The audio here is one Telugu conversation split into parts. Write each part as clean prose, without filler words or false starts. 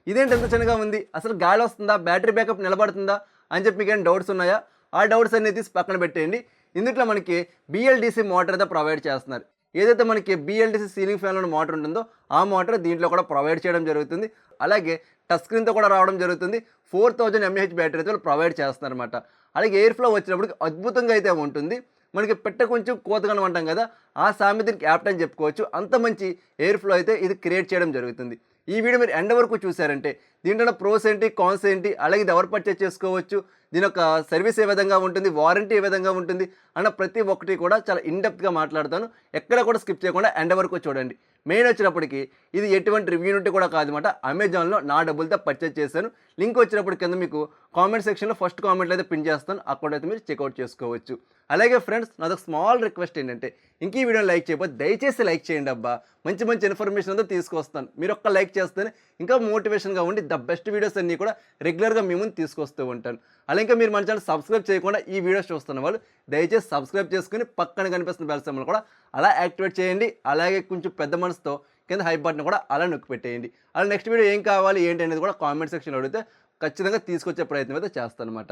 ఇదేంటి ఎంత చిన్నగా ఉంది, అసలు గాలి వస్తుందా, బ్యాటరీ బ్యాకప్ నిలబడుతుందా అని చెప్పి మీకు ఏమైనా డౌట్స్ ఉన్నాయా? ఆ డౌట్స్ అన్ని తీసి పక్కన పెట్టేయండి. ఇందులో మనకి బిఎల్డిసి మోటార్ అయితే ప్రొవైడ్ చేస్తున్నారు. ఏదైతే మనకి బిఎల్డిసి సీలింగ్ ఫ్యాన్లో మోటార్ ఉంటుందో ఆ మోటార్ దీంట్లో కూడా ప్రొవైడ్ చేయడం జరుగుతుంది. అలాగే టచ్ స్క్రీన్తో కూడా రావడం జరుగుతుంది. 4000 mAh బ్యాటరీ అయితే ప్రొవైడ్ చేస్తున్నారన్నమాట. అలాగే ఎయిర్ ఫ్లో వచ్చినప్పటికి అద్భుతంగా అయితే ఉంటుంది. మనకి పెట్ట కొంచెం కోతగానం అంటాం కదా, ఆ సామెతకి యాప్ట్ అని చెప్పుకోవచ్చు. అంత మంచి ఎయిర్ ఫ్లో అయితే ఇది క్రియేట్ చేయడం జరుగుతుంది. ఈ వీడియో మీరు ఎండ్ వరకు చూసారంటే దీంట్లో ప్రోస్ ఏంటి, కాన్స్ ఏంటి, అలాగే ఇది ఎవరు పర్చేస్ చేసుకోవచ్చు, దీని యొక్క సర్వీస్ ఏ విధంగా ఉంటుంది, వారంటీ ఏ విధంగా ఉంటుంది అన్న ప్రతి ఒక్కటి కూడా చాలా ఇన్డెప్త్గా మాట్లాడతాను. ఎక్కడ కూడా స్కిప్ చేయకుండా ఎండ్ వరకు చూడండి. మెయిన్ వచ్చినప్పటికి ఇది ఎటువంటి రివ్యూ నుండి కూడా కాదన్నమాట. అమెజాన్లో నా డబ్బులతో పర్చేస్ చేశాను. లింక్ వచ్చినప్పుడు కింద మీకు కామెంట్ సెక్షన్లో ఫస్ట్ కామెంట్లో అయితే పిన్ చేస్తాను, అక్కడైతే మీరు చెక్అవుట్ చేసుకోవచ్చు. అలాగే ఫ్రెండ్స్, నాదొక స్మాల్ రిక్వెస్ట్ ఏంటంటే ఇంక ఈ వీడియోని లైక్ చేయకపోతే దయచేసి లైక్ చేయండి అబ్బా. మంచి మంచి ఇన్ఫర్మేషన్ అంతా తీసుకొస్తాను. మీరు ఒక్క లైక్ చేస్తేనే ఇంకా మోటివేషన్గా ఉండి ద బెస్ట్ వీడియోస్ అన్నీ కూడా రెగ్యులర్గా మీ ముందు తీసుకొస్తూ ఉంటాను. అలా ఇంకా మీరు మన ఛానల్ సబ్స్క్రైబ్ చేయకుండా ఈ వీడియోస్ చూస్తున్న వాళ్ళు దయచేసి సబ్స్క్రైబ్ చేసుకుని పక్కన కనిపిస్తున్న బెల్ సింబల్ కూడా అలా యాక్టివేట్ చేయండి. అలాగే కొంచెం పెద్ద మనసుతో కింద హైప్ బటన్ కూడా అలా నొక్కి పెట్టేయండి. అలా నెక్స్ట్ వీడియో ఏం కావాలి ఏంటి అనేది కూడా కామెంట్ సెక్షన్లో అడిగితే ఖచ్చితంగా తీసుకొచ్చే ప్రయత్నం అయితే చేస్తాను అనమాట.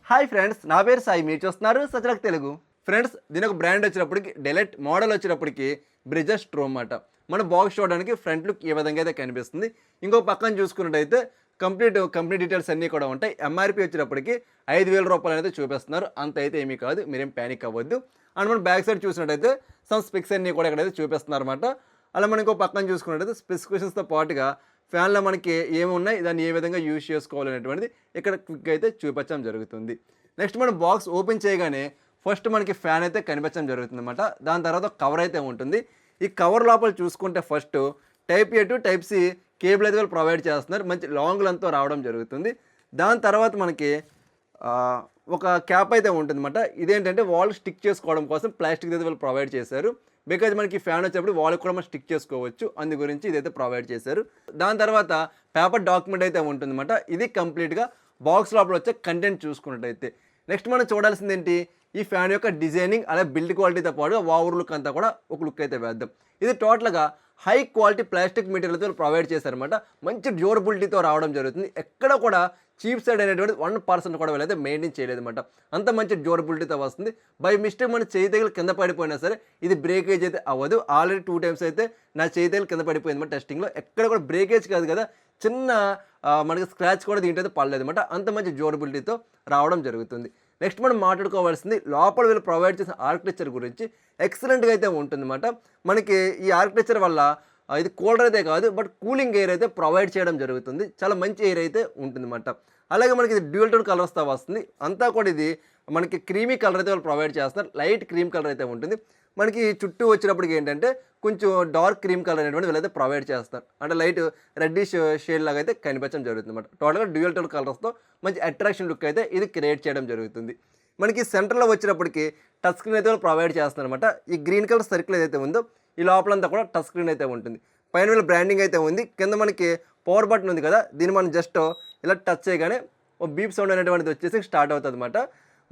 హాయ్ ఫ్రెండ్స్, నా పేరు సాయి, మీరు చూస్తున్నారు సచరక్ తెలుగు. ఫ్రెండ్స్, దీని ఒక బ్రాండ్ వచ్చినప్పటికి డెలైట్, మోడల్ వచ్చినప్పటికి బ్రిజెస్ స్ట్రో అన్నమాట. మన బాక్స్ చూడడానికి ఫ్రంట్ లుక్ ఏ విధంగా అయితే కనిపిస్తుంది. ఇంకో పక్కన చూసుకున్నట్టయితే కంపెనీ డీటెయిల్స్ అన్నీ కూడా ఉంటాయి. ఎంఆర్పి వచ్చేటప్పటికి 5000 రూపాయలు అయితే చూపిస్తున్నారు. అంత అయితే ఏమీ కాదు, మీరేం ప్యానిక్ అవ్వద్దు. అండ్ మనం బ్యాక్ సైడ్ చూసినట్టయితే సమ్ స్పెక్స్ అన్నీ కూడా ఇక్కడైతే చూపిస్తున్నారు అనమాట. అలా మనం ఇంకో పక్కన చూసుకున్నట్టయితే స్పెసిఫికేషన్స్తో పాటుగా ఫ్యాన్లో మనకి ఏమి ఉన్నాయి, దాన్ని ఏ విధంగా యూజ్ చేసుకోవాలనేటువంటిది ఇక్కడ క్విక్ అయితే చూపించడం జరుగుతుంది. నెక్స్ట్ మనం బాక్స్ ఓపెన్ చేయగానే ఫస్ట్ మనకి ఫ్యాన్ అయితే కనిపించడం జరుగుతుంది అనమాట. దాని తర్వాత కవర్ అయితే ఉంటుంది. ఈ కవర్ లోపల చూసుకుంటే first type A to type C cable అయితే ప్రొవైడ్ చేస్తున్నారు. మంచి లాంగ్ లెంత్తో రావడం జరుగుతుంది. దాని తర్వాత మనకి ఒక క్యాప్ అయితే ఉంటుంది అనమాట. ఇదేంటంటే వాల్ స్టిక్ చేసుకోవడం కోసం ప్లాస్టిక్ అయితే వాళ్ళు ప్రొవైడ్ చేశారు. బికాజ్ మనకి ఫ్యాన్ వచ్చేప్పుడు వాళ్ళకి కూడా మనం స్టిక్ చేసుకోవచ్చు, అందు గురించి ఇదైతే ప్రొవైడ్ చేశారు. దాని తర్వాత పేపర్ డాక్యుమెంట్ అయితే ఉంటుందన్నమాట. ఇది కంప్లీట్గా బాక్స్ లోపల వచ్చే కంటెంట్ చూసుకున్నట్టయితే నెక్స్ట్ మనం చూడాల్సింది ఏంటి, ఈ ఫ్యాన్ యొక్క డిజైనింగ్ అలాగే బిల్డ్ క్వాలిటీతో పాటు ఓవర్ లుక్ అంతా కూడా ఒక లుక్ అయితే వేద్దాం. ఇది టోటల్గా హై క్వాలిటీ ప్లాస్టిక్ మెటీరియల్తో ప్రొవైడ్ చేశారనమాట. మంచి డ్యూరబిలిటీతో రావడం జరుగుతుంది. ఎక్కడ కూడా చీప్ సైడ్ అనేటువంటి 1% కూడా వీళ్ళైతే మెయింటైన్ చేయలేదన్నమాట. అంత మంచి డ్యూరబిలిటీతో వస్తుంది. బై మిస్టేక్ మన చేయి తగిలి కింద పడిపోయినా సరే ఇది బ్రేకేజ్ అయితే అవ్వదు. ఆల్రెడీ 2 times అయితే నా చేయి తగిలి కింద పడిపోయింది అనమాట టెస్టింగ్లో. ఎక్కడ కూడా బ్రేకేజ్ కాదు కదా, చిన్న మనకి స్క్రాచ్ కూడా దీంట్లో అయితే పడలేదన్నమాట. అంత మంచి డ్యూరబిలిటీతో రావడం జరుగుతుంది. నెక్స్ట్ మనం మాట్లాడుకోవాల్సింది లోపల వీళ్ళు ప్రొవైడ్ చేసిన ఆర్కిటెక్చర్ గురించి. ఎక్సలెంట్గా అయితే ఉంటుందన్నమాట. మనకి ఈ ఆర్కిటెక్చర్ వల్ల ఇది కూలర్ అయితే కాదు, బట్ కూలింగ్ ఎయిర్ అయితే ప్రొవైడ్ చేయడం జరుగుతుంది. చాలా మంచి ఎయిర్ అయితే ఉంటుందన్నమాట. అలాగే మనకి ఇది డ్యూయల్ టోన్ కలర్స్తో వస్తుంది. అంతా కూడా ఇది మనకి క్రీమీ కలర్ అయితే వాళ్ళు ప్రొవైడ్ చేస్తున్నారు. లైట్ క్రీమ్ కలర్ అయితే ఉంటుంది. మనకి చుట్టూ వచ్చినప్పటికి ఏంటంటే కొంచెం డార్క్ క్రీమ్ కలర్ అనేటువంటి వీళ్ళైతే ప్రొవైడ్ చేస్తారు. అంటే లైట్ రెడ్డిష్ షేడ్ లాగా అయితే కనిపించడం జరుగుతుంది అనమాట. టోటల్గా డ్యూయల్ టోన్ కలర్స్తో మంచి అట్రాక్షన్ లుక్ అయితే ఇది క్రియేట్ చేయడం జరుగుతుంది. మనకి సెంటర్లో వచ్చినప్పటికి టచ్ స్క్రీన్ అయితే ప్రొవైడ్ చేస్తున్నారు అనమాట. ఈ గ్రీన్ కలర్ సర్కిల్ ఏదైతే ఉందో ఈ లోపలంతా కూడా టచ్ స్క్రీన్ అయితే ఉంటుంది. పైన వీళ్ళ బ్రాండింగ్ అయితే ఉంది. కింద మనకి పవర్ బటన్ ఉంది కదా, దీన్ని మనం జస్ట్ ఇలా టచ్ చేయగానే ఒక బీప్ సౌండ్ అనేటువంటిది వచ్చేసి స్టార్ట్ అవుతుంది అనమాట.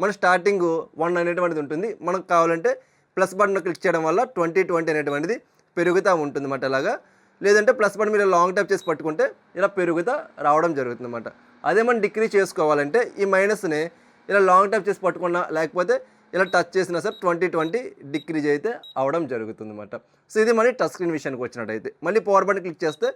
మన స్టార్టింగ్ 1 అనేటువంటిది ఉంటుంది. మనకు కావాలంటే ప్లస్ బటన్ క్లిక్ చేయడం వల్ల 2020 అనేటువంటిది పెరుగుతూ ఉంటుంది అన్నమాట. అలాగా లేదంటే ప్లస్ బటన్ మీరు లాంగ్ టైప్ చేసి పట్టుకుంటే ఇలా పెరుగుతూ రావడం జరుగుతుంది అన్నమాట. అదే మనం డిక్రీజ్ చేసుకోవాలంటే ఈ మైనస్ని ఇలా లాంగ్ టైప్ చేసి పట్టుకున్నా లేకపోతే ఇలా టచ్ చేసినా సరే 2020 డిక్రీజ్ అయితే అవడం జరుగుతుంది అన్నమాట. సో ఇది మళ్ళీ టచ్ స్క్రీన్ విషయానికి వచ్చినట్టయితే మళ్ళీ పవర్ బటన్ క్లిక్ చేస్తే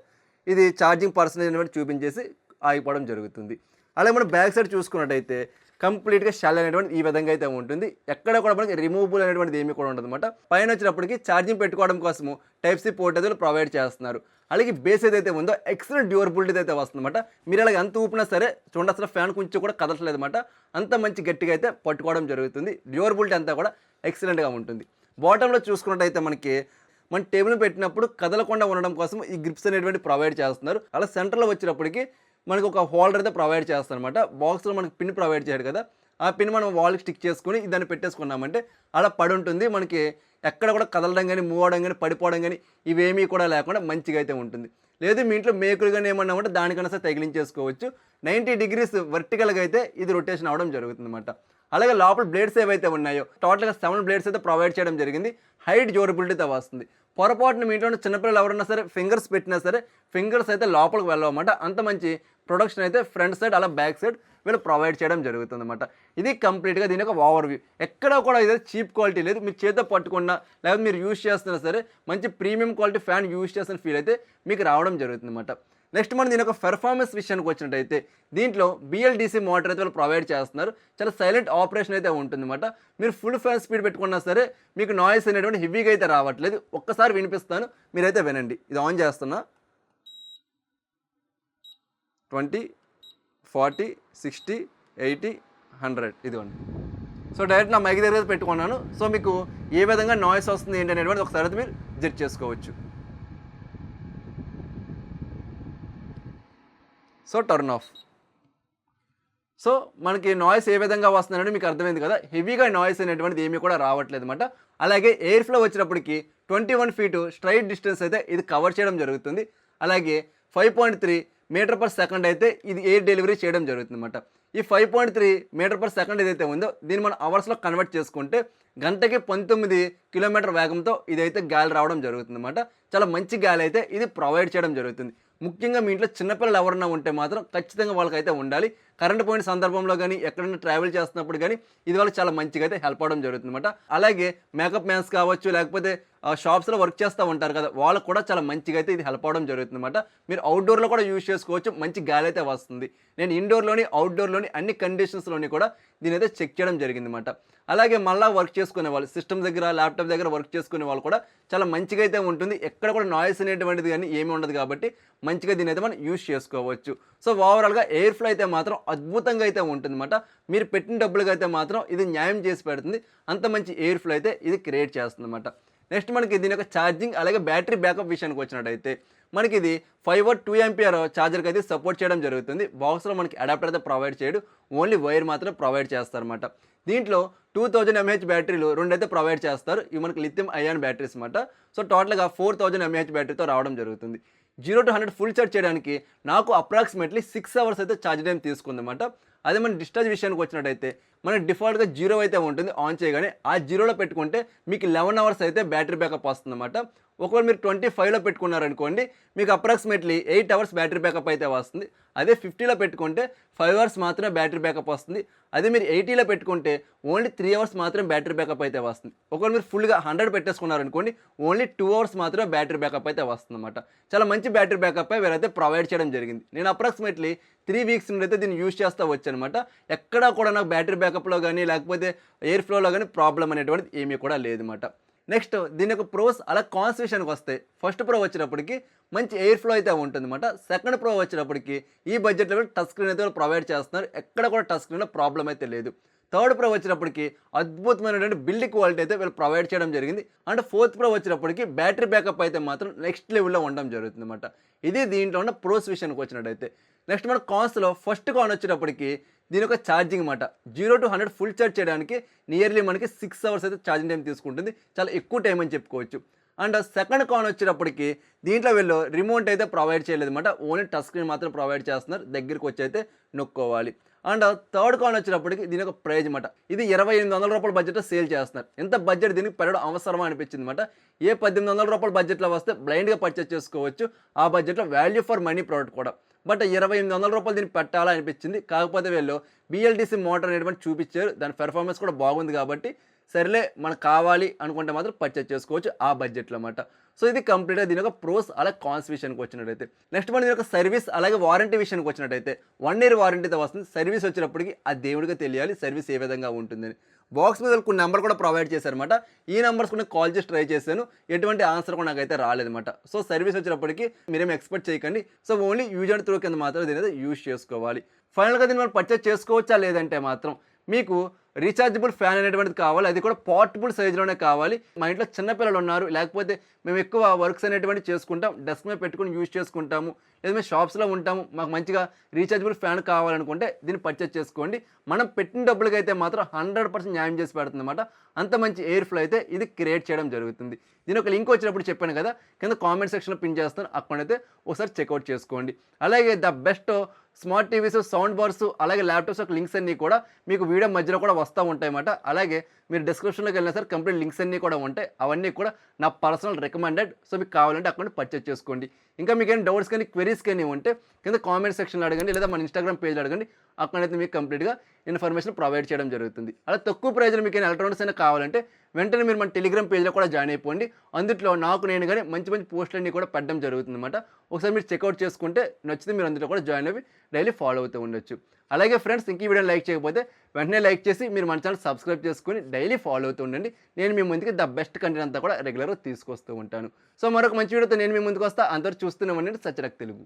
ఇది ఛార్జింగ్ పర్సెంటేజ్ అనేది చూపించేసి ఆగిపోవడం జరుగుతుంది. అలాగే మనం బ్యాక్ సైడ్ చూసుకున్నట్టయితే కంప్లీట్గా షెల్ అనేటువంటి ఈ విధంగా అయితే ఉంటుంది. ఎక్కడ కూడా మనకి రిమూవబుల్ అనేటువంటిది ఏమీ కూడా ఉండదు అనమాట. పైన వచ్చినప్పటికి ఛార్జింగ్ పెట్టుకోవడం కోసము టైప్ సి పోర్ట్ అయితే ప్రొవైడ్ చేస్తున్నారు. అలాగే బేస్ ఏదైతే ఉందో ఎక్సలెంట్ డ్యూరబిలిటీ అయితే వస్తుందన్నమాట. మీరు అలాగే ఎంత ఊపినా సరే చూడండి, అసలు ఫ్యాన్ కొంచెం కూడా కదలట్లేదు అనమాట. అంత మంచి గట్టిగా అయితే పట్టుకోవడం జరుగుతుంది. డ్యూరబిలిటీ అంతా కూడా ఎక్సలెంట్గా ఉంటుంది. బాటంలో చూసుకున్నట్టయితే మనకి మన టేబుల్ పెట్టినప్పుడు కదలకుండా ఉండడం కోసం ఈ గ్రిప్స్ అనేటువంటి ప్రొవైడ్ చేస్తున్నారు. అలా సెంటర్లో వచ్చినప్పటికి మనకు ఒక హోల్డర్ అయితే ప్రొవైడ్ చేస్తారు అనమాట. బాక్స్లో మనకి పిన్ ప్రొవైడ్ చేయడు కదా, ఆ పిన్ మనం వాల్కి స్టిక్ చేసుకుని దాన్ని పెట్టేసుకున్నామంటే అలా పడి ఉంటుంది. మనకి ఎక్కడ కూడా కదలడం కానీ మూవ్ అవడం కానీ పడిపోవడం కానీ ఇవేమీ కూడా లేకుండా మంచిగా అయితే ఉంటుంది. లేదు మీ ఇంట్లో మేకులు కానీ ఏమన్నా ఉంటే దానికన్నా సరే తగిలించేసుకోవచ్చు. 90 degrees వర్టికల్గా అయితే ఇది రొటేషన్ అవడం జరుగుతుంది అనమాట. అలాగే లోపల బ్లేడ్స్ ఏవైతే ఉన్నాయో టోటల్గా 7 బ్లేడ్స్ అయితే ప్రొవైడ్ చేయడం జరిగింది. హైట్ డ్యూరబిలిటీతో వస్తుంది. పొరపాటున మీ ఇంట్లో చిన్నపిల్లలు ఎవరన్నా సరే ఫింగర్స్ పెట్టినా సరే ఫింగర్స్ అయితే లోపలికి వెళ్ళవన్నమాట. అంత మంచి ప్రొడక్షన్ అయితే ఫ్రంట్ సైడ్ అలా బ్యాక్ సైడ్ వీళ్ళు ప్రొవైడ్ చేయడం జరుగుతుంది అనమాట. ఇది కంప్లీట్గా దీని యొక్క ఓవర్వ్యూ. ఎక్కడ కూడా ఇదే చీప్ క్వాలిటీ లేదు. మీరు చేతితో పట్టుకున్నా లేకపోతే మీరు యూజ్ చేస్తున్నా సరే మంచి ప్రీమియం క్వాలిటీ ఫ్యాన్ యూజ్ చేసిన ఫీల్ అయితే మీకు రావడం జరుగుతుంది అనమాట. నెక్స్ట్ మనం దీని యొక్క పెర్ఫార్మెన్స్ విషయానికి వచ్చినట్టయితే దీంట్లో BLDC మోటార్ అయితే వాళ్ళు ప్రొవైడ్ చేస్తున్నారు. చాలా సైలెంట్ ఆపరేషన్ అయితే ఉంటుందన్నమాట. మీరు ఫుల్ ఫ్యాన్ స్పీడ్ పెట్టుకున్నా సరే మీకు నాయిస్ అనేటువంటి హెవీగా అయితే రావట్లేదు. ఒక్కసారి వినిపిస్తాను, మీరైతే వినండి. ఇది ఆన్ చేస్తున్నా. 20, 40, 60, 80, 100 ఇదిగోండి. సో డైరెక్ట్ నా మైక్ దగ్గర పెట్టుకున్నాను. సో మీకు ఏ విధంగా నాయిస్ వస్తుంది ఏంటి అనేటువంటి ఒకసారి అయితే మీరు జడ్జ్ చేసుకోవచ్చు. So turn off. సో మనకి నాయిస్ ఏ విధంగా వస్తుందంటే మీకు అర్థమైంది కదా. హెవీగా నాయిస్ అనేటువంటిది ఏమీ కూడా రావట్లేదు అనమాట. అలాగే ఎయిర్ ఫ్లో వచ్చినప్పటికి 21 ఫీటు స్ట్రైట్ డిస్టెన్స్ అయితే ఇది కవర్ చేయడం జరుగుతుంది. అలాగే 5.3 మీటర్ పర్ సెకండ్ అయితే ఇది ఎయిర్ డెలివరీ చేయడం జరుగుతుంది అనమాట. ఈ 5.3 మీటర్ పర్ సెకండ్ ఏదైతే ఉందో దీన్ని మనం అవర్స్లో కన్వర్ట్ చేసుకుంటే గంటకి 19 కిలోమీటర్ వేగంతో ఇదైతే గాలి రావడం జరుగుతుంది అనమాట. చాలా మంచి గాలి అయితే ఇది ప్రొవైడ్ చేయడం జరుగుతుంది. ముఖ్యంగా మీ ఇంట్లో చిన్నపిల్లలు ఎవరన్నా ఉంటే మాత్రం ఖచ్చితంగా వాళ్ళకైతే ఉండాలి. కరెంట్ పోయిన సందర్భంలో కానీ ఎక్కడైనా ట్రావెల్ చేస్తున్నప్పుడు కానీ ఇది వాళ్ళకి చాలా మంచిగా అయితే హెల్ప్ అవడం జరుగుతుంది అనమాట. అలాగే మేకప్ మ్యాన్స్ కావచ్చు లేకపోతే షాప్స్లో వర్క్ చేస్తూ ఉంటారు కదా, వాళ్ళకు కూడా చాలా మంచిగా అయితే ఇది హెల్ప్ అవడం జరుగుతుంది అనమాట. మీరు అవుట్డోర్లో కూడా యూజ్ చేసుకోవచ్చు. మంచి గాలి అయితే వస్తుంది. నేను ఇండోర్లోని అవుట్డోర్లోని అన్ని కండిషన్స్లోని కూడా దీని అయితే చెక్ చేయడం జరిగింది అనమాట. అలాగే మళ్ళీ వర్క్ చేసుకునే వాళ్ళు సిస్టమ్ దగ్గర ల్యాప్టాప్ దగ్గర వర్క్ చేసుకునే వాళ్ళు కూడా చాలా మంచిగా అయితే ఉంటుంది. ఎక్కడ కూడా నాయిస్ అనేటువంటిది కానీ ఏమీ ఉండదు కాబట్టి మంచిగా దీని అయితే మనం యూజ్ చేసుకోవచ్చు. సో ఓవరాల్గా ఎయిర్ ఫ్లో అయితే మాత్రం అద్భుతంగా అయితే ఉంటుందన్నమాట. మీరు పెట్టిన డబ్బులకి అయితే మాత్రం ఇది న్యాయం చేసి పెడుతుంది. అంత మంచి ఎయిర్ ఫ్లో అయితే ఇది క్రియేట్ చేస్తుంది అన్నమాట. నెక్స్ట్ మనకి దీని యొక్క ఛార్జింగ్ అలాగే బ్యాటరీ బ్యాకప్ విషయానికి వచ్చినట్టయితే మనకి ఇది 5W 2A ఛార్జర్కి అయితే సపోర్ట్ చేయడం జరుగుతుంది. బాక్స్లో మనకి అడాప్టర్ అయితే ప్రొవైడ్ చేయడు, ఓన్లీ వైర్ మాత్రం ప్రొవైడ్ చేస్తారన్నమాట. దీంట్లో 2000 mAh బ్యాటరీలు 2 అయితే ప్రొవైడ్ చేస్తారు. ఇవి మనకి లిథియం అయాన్ బ్యాటరీస్ అన్నమాట. సో టోటల్గా 4000 mAh బ్యాటరీతో రావడం జరుగుతుంది. 0 to 100 ఫుల్ ఛార్జ్ చేయడానికి నాకు అప్రాక్సిమేట్లీ 6 అవర్స్ అయితే ఛార్జ్ టైం తీసుకుందన్నమాట. అదే మన డిశ్చార్జ్ విషయానికి వచ్చినట్టయితే మనకి డిఫాల్ట్గా 0 అయితే ఉంటుంది. ఆన్ చేయగానే ఆ 0లో పెట్టుకుంటే మీకు 11 అవర్స్ అయితే బ్యాటరీ బ్యాకప్ వస్తుందన్నమాట. ఒకవేళ మీరు 25లో పెట్టుకున్నారనుకోండి మీకు అప్రాక్సిమేట్లీ 8 అవర్స్ బ్యాటరీ బ్యాకప్ అయితే వస్తుంది. అదే 50లో పెట్టుకుంటే 5 అవర్స్ మాత్రమే బ్యాటరీ బ్యాకప్ వస్తుంది. అదే మీరు 80లో పెట్టుకుంటే ఓన్లీ 3 అవర్స్ మాత్రమే బ్యాటరీ బ్యాకప్ అయితే వస్తుంది. ఒకవేళ మీరు ఫుల్గా 100 పెట్టేసుకున్నారనుకోండి ఓన్లీ 2 అవర్స్ మాత్రమే బ్యాటరీ బ్యాకప్ అయితే వస్తుందన్నమాట. చాలా మంచి బ్యాటరీ బ్యాకప్ వీరైతే ప్రొవైడ్ చేయడం జరిగింది. నేను అప్రాక్సిమేట్లీ 3 వీక్స్ నుండి అయితే దీన్ని యూజ్ చేస్తూ వచ్చానమాట. ఎక్కడా కూడా నాకు బ్యాటరీ బ్యాకప్లో కానీ లేకపోతే ఎయిర్ ఫ్లోలో కానీ ప్రాబ్లం అనేటువంటిది ఏమీ కూడా లేదన్నమాట. నెక్స్ట్ దీని యొక్క ప్రోస్ అలా కాన్స్ విషయానికి వస్తే ఫస్ట్ ప్రో వచ్చినప్పటికి మంచి ఎయిర్ ఫ్లో అయితే ఉంటుందన్నమాట. సెకండ్ ప్రో వచ్చినప్పటికి ఈ బడ్జెట్లో టచ్ స్క్రీన్ అయితే ప్రొవైడ్ చేస్తున్నారు. ఎక్కడ కూడా టచ్ స్క్రీన్లో ప్రాబ్లం అయితే లేదు. థర్డ్ ప్రో వచ్చినప్పటికి అద్భుతమైనటువంటి బిల్డ్ క్వాలిటీ అయితే వీళ్ళు ప్రొవైడ్ చేయడం జరిగింది. అండ్ ఫోర్త్ ప్రో వచ్చినప్పటికి బ్యాటరీ బ్యాకప్ అయితే మాత్రం నెక్స్ట్ లెవెల్లో ఉండడం జరుగుతుంది అనమాట. ఇది దీంట్లో ఉన్న ప్రోస్ విషయానికి వచ్చినట్టయితే నెక్స్ట్ మన కాన్స్లో ఫస్ట్ కాన్ వచ్చేటప్పటికి దీని యొక్క ఛార్జింగ్ అన్నమాట. 0 to 100 ఫుల్ ఛార్జ్ చేయడానికి నియర్లీ మనకి 6 అవర్స్ అయితే ఛార్జింగ్ టైం తీసుకుంటుంది. చాలా ఎక్కువ టైం అని చెప్పుకోవచ్చు. అండ్ సెకండ్ కాన్ వచ్చేటప్పటికి దీంట్లో వీళ్ళు రిమోట్ అయితే ప్రొవైడ్ చేయలేదు అనమాట. ఓన్లీ టచ్ స్క్రీన్ మాత్రం ప్రొవైడ్ చేస్తున్నారు. దగ్గరికి వచ్చి అయితే నొక్కోవాలి. అండ్ థర్డ్ కాన్ వచ్చేటప్పటికి దీని యొక్క ప్రైజ్ అనమాట. ఇది 2800 రూపాయల బడ్జెట్లో సేల్ చేస్తున్నారు. ఎంత బడ్జెట్ దీనికి పెరగడం అవసరమా అనిపించింది అనమాట. ఏ 1800 రూపాయల బడ్జెట్లో వస్తే బ్లైండ్గా పర్చేస్ చేసుకోవచ్చు. ఆ బడ్జెట్లో వాల్యూ ఫర్ మనీ ప్రోడక్ట్ కూడా. బట్ 2800 రూపాయలు దీన్ని పెట్టాలా అనిపించింది. కాకపోతే వీళ్ళు BLDC మోటార్ అనేటువంటి చూపించారు. దాని పెర్ఫార్మెన్స్ కూడా బాగుంది కాబట్టి సరేలే మనకు కావాలి అనుకుంటే మాత్రం పర్చేస్ చేసుకోవచ్చు ఆ బడ్జెట్లో అన్నమాట. సో ఇది కంప్లీట్గా దీని యొక్క ప్రోస్ అలాగే కాన్స్ విషయానికి వచ్చినట్టయితే నెక్స్ట్ మన దీని యొక్క సర్వీస్ అలాగే వారంటీ విషయానికి వచ్చినట్టయితే 1 year వారంటీతో వస్తుంది. సర్వీస్ వచ్చినప్పటికి ఆ దేవుడిగా తెలియాలి సర్వీస్ ఏ విధంగా ఉంటుందని. బాక్స్ మీద కొన్ని నెంబర్ కూడా ప్రొవైడ్ చేశారనమాట. ఈ నెంబర్స్ కూడా కాల్ చేసి ట్రై చేశాను. ఎటువంటి ఆన్సర్ కూడా నాకైతే రాలేదన్నమాట. సో సర్వీస్ వచ్చినప్పటికీ మీరేం ఎక్స్పెక్ట్ చేయకండి. So only use and through కింద మాత్రం దీని యూజ్ చేసుకోవాలి. ఫైనల్గా దీన్ని మనం పర్చేస్ చేసుకోవచ్చా లేదంటే మాత్రం మీకు రీఛార్జబుల్ ఫ్యాన్ అనేటువంటిది కావాలి. అది కూడా పోర్టబుల్ సైజులోనే కావాలి. మా ఇంట్లో చిన్నపిల్లలు ఉన్నారు, లేకపోతే మేము ఎక్కువ వర్క్స్ అనేటువంటి చేసుకుంటాం, డెస్క్ మీద పెట్టుకుని యూజ్ చేసుకుంటాము, లేదా మేము షాప్స్లో ఉంటాము, మాకు మంచిగా రీఛార్జబుల్ ఫ్యాన్ కావాలనుకుంటే దీన్ని పర్చేస్ చేసుకోండి. మనం పెట్టిన డబ్బులకి అయితే మాత్రం 100% న్యాయం చేసి పెడుతుంది అనమాట. అంత మంచి ఎయిర్ ఫ్లో అయితే ఇది క్రియేట్ చేయడం జరుగుతుంది. దీని ఒక లింక్ వచ్చినప్పుడు చెప్పాను కదా, కింద కామెంట్ సెక్షన్లో పిన్ చేస్తాను, అక్కడైతే ఒకసారి చెక్అవుట్ చేసుకోండి. అలాగే the best smart TVs, sound bars అలాగే ల్యాప్టాప్స్ యొక్క లింక్స్ అన్నీ కూడా మీకు వీడియో మధ్యలో కూడా వస్తూ ఉంటాయన్నమాట. అలాగే మీరు డిస్క్రిప్షన్లోకి వెళ్ళినా సరే కంప్లీట్ లింక్స్ అన్నీ కూడా ఉంటాయి. అవన్నీ కూడా నా పర్సనల్ రికమెండెడ్. సో మీకు కావాలంటే అక్కడ పర్చేజ్ చేసుకోండి. ఇంకా మీకు ఏమైనా డౌట్స్ కానీ క్వెరీస్ కానీ ఉంటే కింద కామెంట్ సెక్షన్లో అడగండి, లేదా మన ఇన్స్టాగ్రామ్ పేజ్లో అడగండి. అక్కడైతే మీకు కంప్లీట్గా ఇన్ఫర్మేషన్ ప్రొవైడ్ చేయడం జరుగుతుంది. అలా తక్కువ ప్రైజ్లో మీకు ఏమైనా ఎలక్ట్రానిక్స్ అయినా కావాలంటే వెంటనే మీరు మన టెలిగ్రామ్ పేజ్లో కూడా జాయిన్ అయిపోండి. అందులో నాకు నేను కానీ మంచి మంచి పోస్టులన్నీ కూడా పెట్టడం జరుగుతుందన్నమాట. ఒకసారి మీరు చెక్అవుట్ చేసుకుంటే నచ్చితే మీరు అందులో కూడా జాయిన్ అయ్యి డైలీ ఫాలో అవుతూ ఉండొచ్చు. అలాగే ఫ్రెండ్స్, ఇంక ఈ వీడియోని లైక్ చేయకపోతే వెంటనే లైక్ చేసి మీరు మన ఛానల్ సబ్స్క్రైబ్ చేసుకొని డైలీ ఫాలో అవుతూ ఉండండి. నేను మీ ముందుకి ద బెస్ట్ కంటెంట్ అంతా కూడా రెగ్యులర్గా తీసుకొస్తూ ఉంటాను. సో మరొక మంచి వీడియోతో నేను మీ ముందుకు వస్తా. అందరూ చూస్తూనే ఉండండి సత్యరక్ తెలుగు.